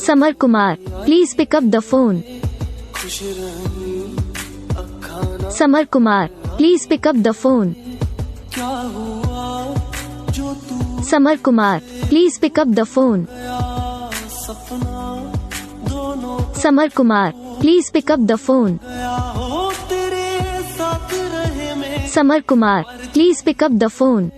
Samar Kumar, please pick up the phone. Samar Kumar, please pick up the phone. Samar Kumar, please pick up the phone. Samar Kumar, please pick up the phone. Samar Kumar, please pick up the phone.